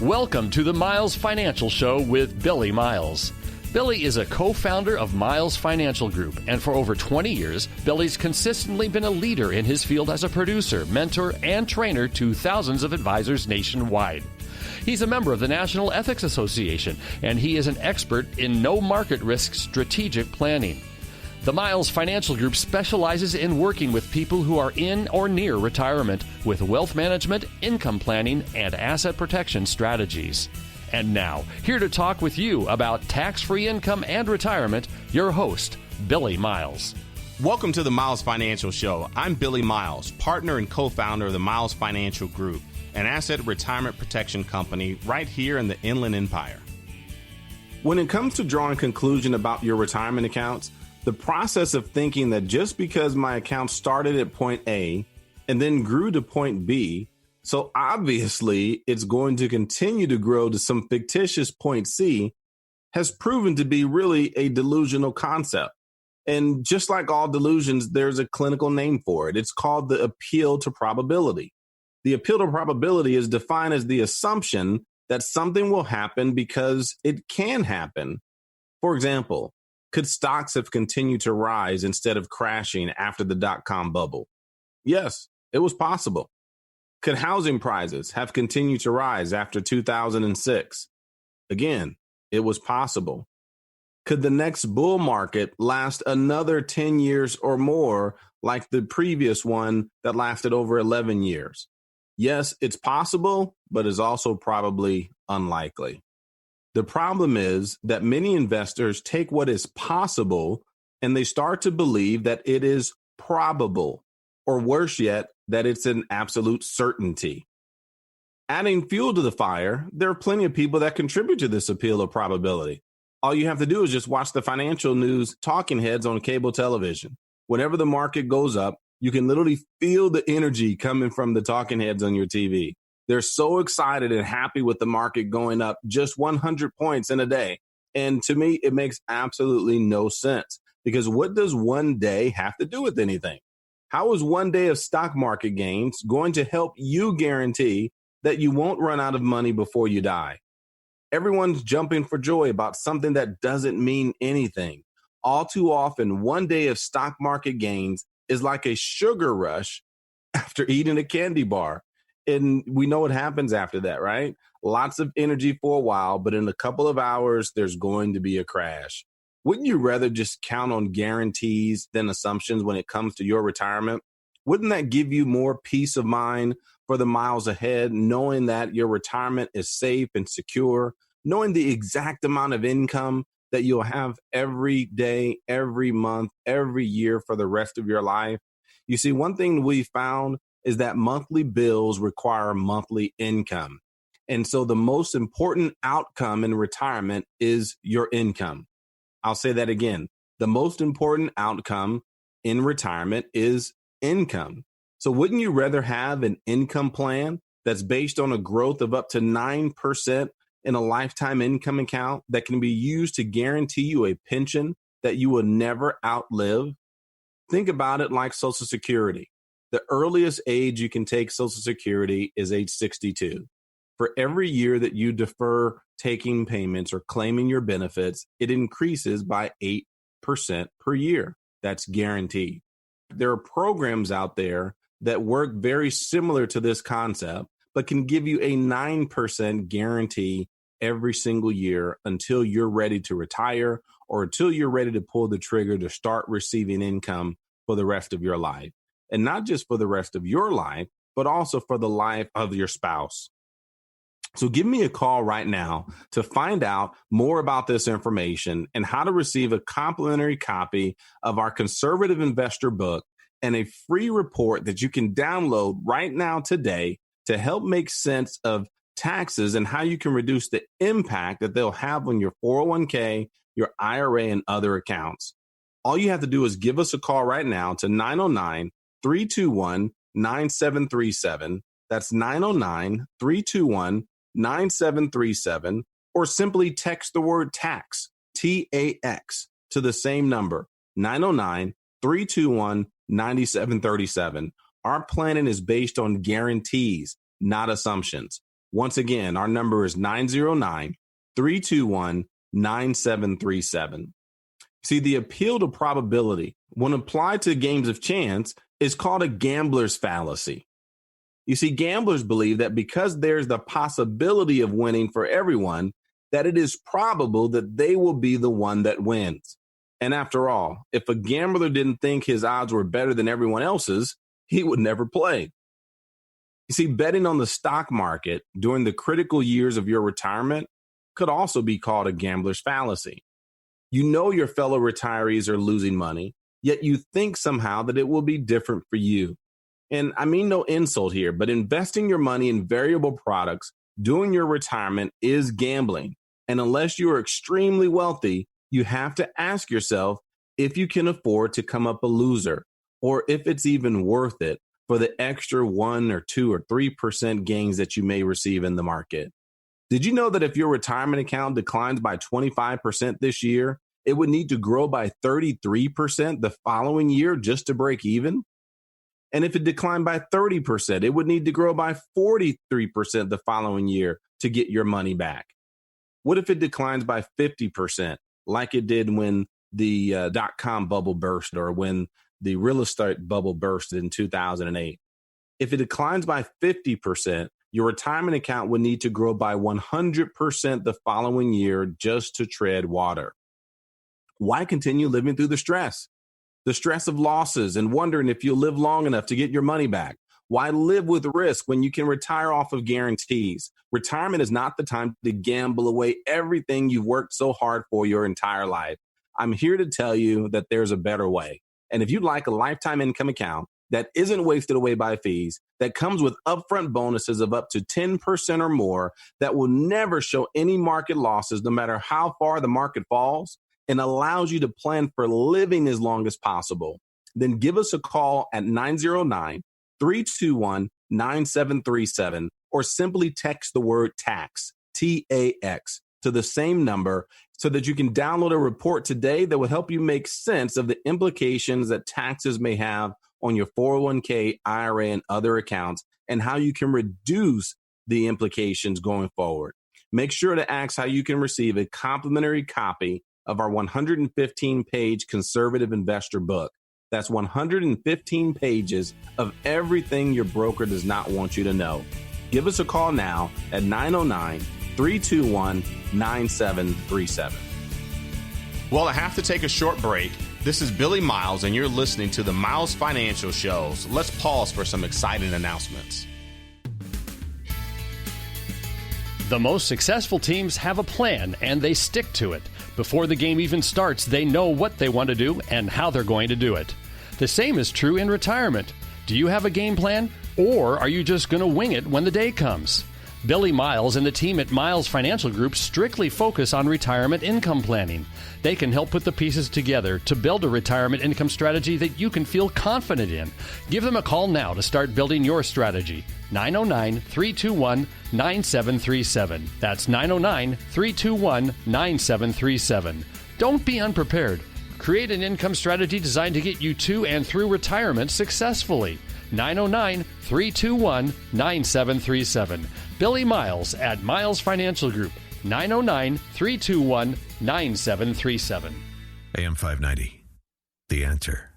Welcome to the Miles Financial Show with Billy Miles. Billy is a co-founder of Miles Financial Group, and for over 20 years, Billy's consistently been a leader in his field as a producer, mentor, and trainer to thousands of advisors nationwide. He's a member of the National Ethics Association, and he is an expert in no market risk strategic planning. The Miles Financial Group specializes in working with people who are in or near retirement with wealth management, income planning, and asset protection strategies. And now, here to talk with you about tax-free income and retirement, your host, Billy Miles. Welcome to the Miles Financial Show. I'm Billy Miles, partner and co-founder of the Miles Financial Group, an asset retirement protection company right here in the Inland Empire. When it comes to drawing conclusion about your retirement accounts, the process of thinking that just because my account started at point A and then grew to point B, so obviously it's going to continue to grow to some fictitious point C, has proven to be really a delusional concept. And just like all delusions, there's a clinical name for it. It's called the appeal to probability. The appeal to probability is defined as the assumption that something will happen because it can happen. For example, could stocks have continued to rise instead of crashing after the dot-com bubble? Yes, it was possible. Could housing prices have continued to rise after 2006? Again, it was possible. Could the next bull market last another 10 years or more like the previous one that lasted over 11 years? Yes, it's possible, but is also probably unlikely. The problem is that many investors take what is possible and they start to believe that it is probable, or worse yet, that it's an absolute certainty. Adding fuel to the fire, there are plenty of people that contribute to this appeal of probability. All you have to do is just watch the financial news talking heads on cable television. Whenever the market goes up, you can literally feel the energy coming from the talking heads on your TV. They're so excited and happy with the market going up just 100 points in a day. And to me, it makes absolutely no sense, because what does one day have to do with anything? How is one day of stock market gains going to help you guarantee that you won't run out of money before you die? Everyone's jumping for joy about something that doesn't mean anything. All too often, one day of stock market gains is like a sugar rush after eating a candy bar. And we know what happens after that, right? Lots of energy for a while, but in a couple of hours, there's going to be a crash. Wouldn't you rather just count on guarantees than assumptions when it comes to your retirement? Wouldn't that give you more peace of mind for the miles ahead, knowing that your retirement is safe and secure, knowing the exact amount of income that you'll have every day, every month, every year for the rest of your life? You see, one thing we found is that monthly bills require monthly income. And so the most important outcome in retirement is your income. I'll say that again. The most important outcome in retirement is income. So wouldn't you rather have an income plan that's based on a growth of up to 9% in a lifetime income account that can be used to guarantee you a pension that you will never outlive? Think about it like Social Security. The earliest age you can take Social Security is age 62. For every year that you defer taking payments or claiming your benefits, it increases by 8% per year. That's guaranteed. There are programs out there that work very similar to this concept, but can give you a 9% guarantee every single year until you're ready to retire or until you're ready to pull the trigger to start receiving income for the rest of your life. And not just for the rest of your life, but also for the life of your spouse. So give me a call right now to find out more about this information and how to receive a complimentary copy of our Conservative Investor book and a free report that you can download right now today to help make sense of taxes and how you can reduce the impact that they'll have on your 401k, your IRA, and other accounts. All you have to do is give us a call right now to 909-321-9737. That's 909-321-9737, or simply text the word tax, TAX, to the same number, 909-321-9737. Our planning is based on guarantees, not assumptions. Once again, our number is 909-321-9737. See, the appeal to probability, when applied to games of chance, is called a gambler's fallacy. You see, gamblers believe that because there's the possibility of winning for everyone, that it is probable that they will be the one that wins. And after all, if a gambler didn't think his odds were better than everyone else's, he would never play. You see, betting on the stock market during the critical years of your retirement could also be called a gambler's fallacy. You know your fellow retirees are losing money, yet you think somehow that it will be different for you. And I mean no insult here, but investing your money in variable products during your retirement is gambling. And unless you are extremely wealthy, you have to ask yourself if you can afford to come up a loser, or if it's even worth it for the extra 1 or 2 or 3% gains that you may receive in the market. Did you know that if your retirement account declines by 25% this year, it would need to grow by 33% the following year just to break even? And if it declined by 30%, it would need to grow by 43% the following year to get your money back. What if it declines by 50%, like it did when the dot-com bubble burst or when the real estate bubble burst in 2008? If it declines by 50%, your retirement account would need to grow by 100% the following year just to tread water. Why continue living through the stress? The stress of losses and wondering if you'll live long enough to get your money back. Why live with risk when you can retire off of guarantees? Retirement is not the time to gamble away everything you've worked so hard for your entire life. I'm here to tell you that there's a better way. And if you'd like a lifetime income account that isn't wasted away by fees, that comes with upfront bonuses of up to 10% or more, that will never show any market losses no matter how far the market falls, and allows you to plan for living as long as possible, then give us a call at 909-321-9737 or simply text the word TAX, T-A-X, to the same number so that you can download a report today that will help you make sense of the implications that taxes may have on your 401k, IRA, and other accounts, and how you can reduce the implications going forward. Make sure to ask how you can receive a complimentary copy of our 115-page Conservative Investor book. That's 115 pages of everything your broker does not want you to know. Give us a call now at 909-321-9737. Well, I have to take a short break. This is Billy Miles, and you're listening to the Miles Financial Show. So let's pause for some exciting announcements. The most successful teams have a plan, and they stick to it. Before the game even starts, they know what they want to do and how they're going to do it. The same is true in retirement. Do you have a game plan, or are you just going to wing it when the day comes? Billy Miles and the team at Miles Financial Group strictly focus on retirement income planning. They can help put the pieces together to build a retirement income strategy that you can feel confident in. Give them a call now to start building your strategy. 909-321-9737. That's 909-321-9737. Don't be unprepared. Create an income strategy designed to get you to and through retirement successfully. 909-321-9737. Billy Miles at Miles Financial Group. 909-321-9737. AM 590. The Answer.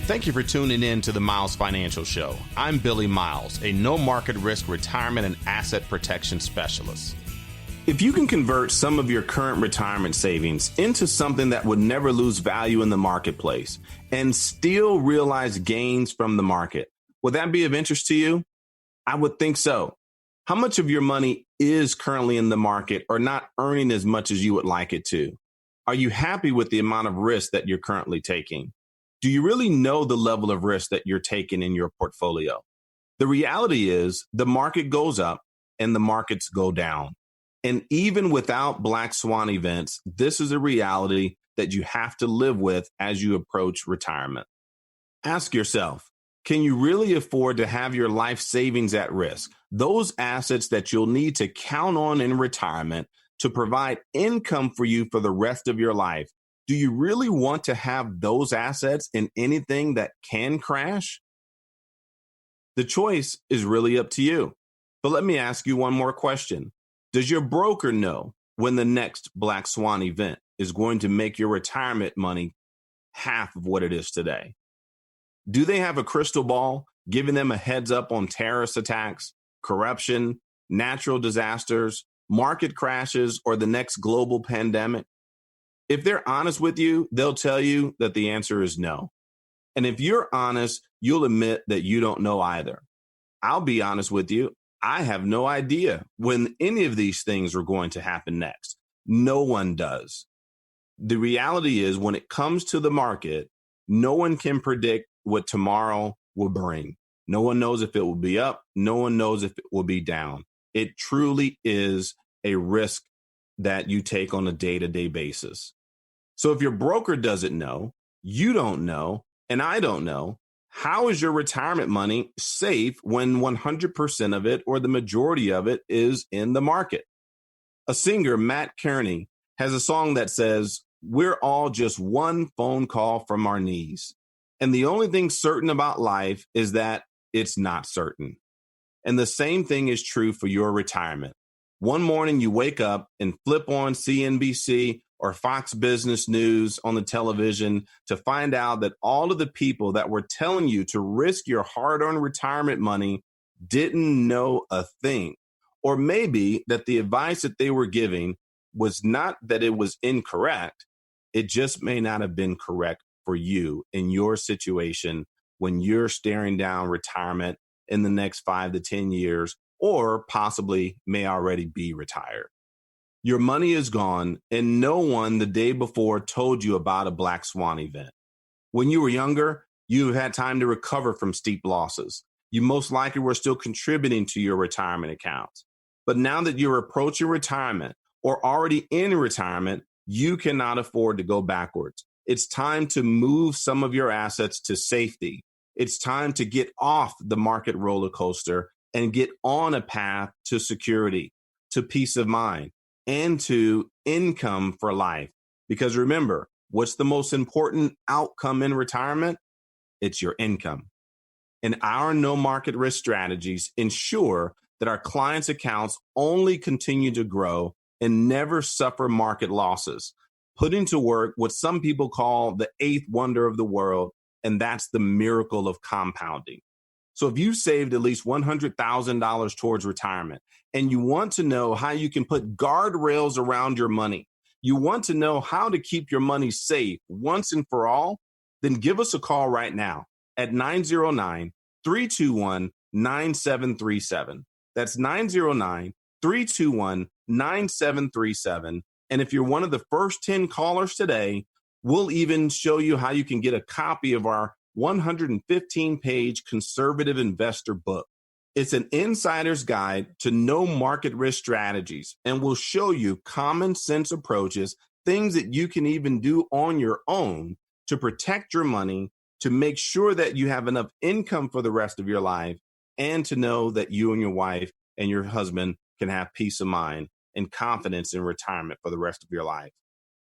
Thank you for tuning in to the Miles Financial Show. I'm Billy Miles, a no-market risk retirement and asset protection specialist. If you can convert some of your current retirement savings into something that would never lose value in the marketplace and still realize gains from the market, would that be of interest to you? I would think so. How much of your money is currently in the market or not earning as much as you would like it to? Are you happy with the amount of risk that you're currently taking? Do you really know the level of risk that you're taking in your portfolio? The reality is the market goes up and the markets go down. And even without black swan events, this is a reality that you have to live with as you approach retirement. Ask yourself, can you really afford to have your life savings at risk? Those assets that you'll need to count on in retirement to provide income for you for the rest of your life. Do you really want to have those assets in anything that can crash? The choice is really up to you. But let me ask you one more question. Does your broker know when the next Black Swan event is going to make your retirement money half of what it is today? Do they have a crystal ball giving them a heads up on terrorist attacks, corruption, natural disasters, market crashes, or the next global pandemic? If they're honest with you, they'll tell you that the answer is no. And if you're honest, you'll admit that you don't know either. I'll be honest with you. I have no idea when any of these things are going to happen next. No one does. The reality is, when it comes to the market, no one can predict what tomorrow will bring. No one knows if it will be up. No one knows if it will be down. It truly is a risk that you take on a day-to-day basis. So if your broker doesn't know, you don't know, and I don't know, how is your retirement money safe when 100% of it or the majority of it is in the market? A singer, Matt Kearney, has a song that says, "We're all just one phone call from our knees. And the only thing certain about life is that it's not certain." And the same thing is true for your retirement. One morning you wake up and flip on CNBC or Fox Business News on the television to find out that all of the people that were telling you to risk your hard-earned retirement money didn't know a thing. Or maybe that the advice that they were giving was not that it was incorrect. It just may not have been correct for you in your situation when you're staring down retirement in the next 5 to 10 years, or possibly may already be retired. Your money is gone, and no one the day before told you about a Black Swan event. When you were younger, you had time to recover from steep losses. You most likely were still contributing to your retirement accounts. But now that you're approaching retirement or already in retirement, you cannot afford to go backwards. It's time to move some of your assets to safety. It's time to get off the market roller coaster and get on a path to security, to peace of mind, and to income for life. Because remember, what's the most important outcome in retirement? It's your income. And our no market risk strategies ensure that our clients' accounts only continue to grow and never suffer market losses, putting to work what some people call the eighth wonder of the world, and that's the miracle of compounding. So if you saved at least $100,000 towards retirement and you want to know how you can put guardrails around your money, you want to know how to keep your money safe once and for all, then give us a call right now at 909-321-9737. That's 909-321-9737. And if you're one of the first 10 callers today, we'll even show you how you can get a copy of our 115-page conservative investor book. It's an insider's guide to no market risk strategies, and will show you common sense approaches, things that you can even do on your own to protect your money, to make sure that you have enough income for the rest of your life, and to know that you and your wife and your husband can have peace of mind and confidence in retirement for the rest of your life.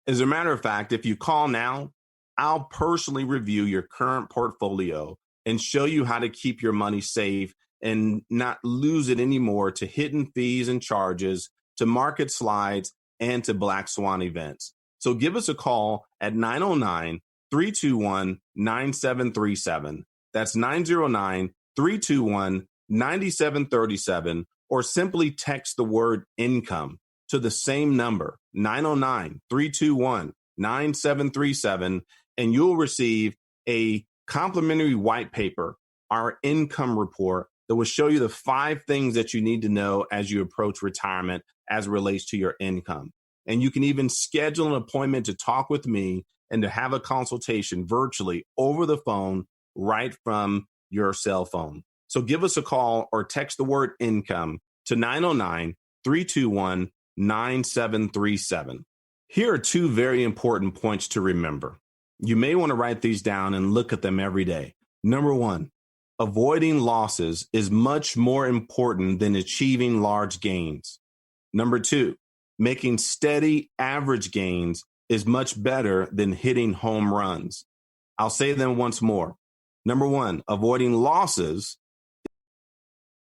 As a matter of fact, if you call now, I'll personally review your current portfolio and show you how to keep your money safe and not lose it anymore to hidden fees and charges, to market slides, and to Black Swan events. So give us a call at 909-321-9737. That's 909-321-9737, or simply text the word income to the same number, 909-321-9737, and you'll receive a complimentary white paper, our income report, that will show you the 5 things that you need to know as you approach retirement as it relates to your income. And you can even schedule an appointment to talk with me and to have a consultation virtually over the phone right from your cell phone. So give us a call or text the word income to 909-321-9737. Here are 2 very important points to remember. You may want to write these down and look at them every day. Number 1, avoiding losses is much more important than achieving large gains. Number 2, making steady average gains is much better than hitting home runs. I'll say them once more. Number 1, avoiding losses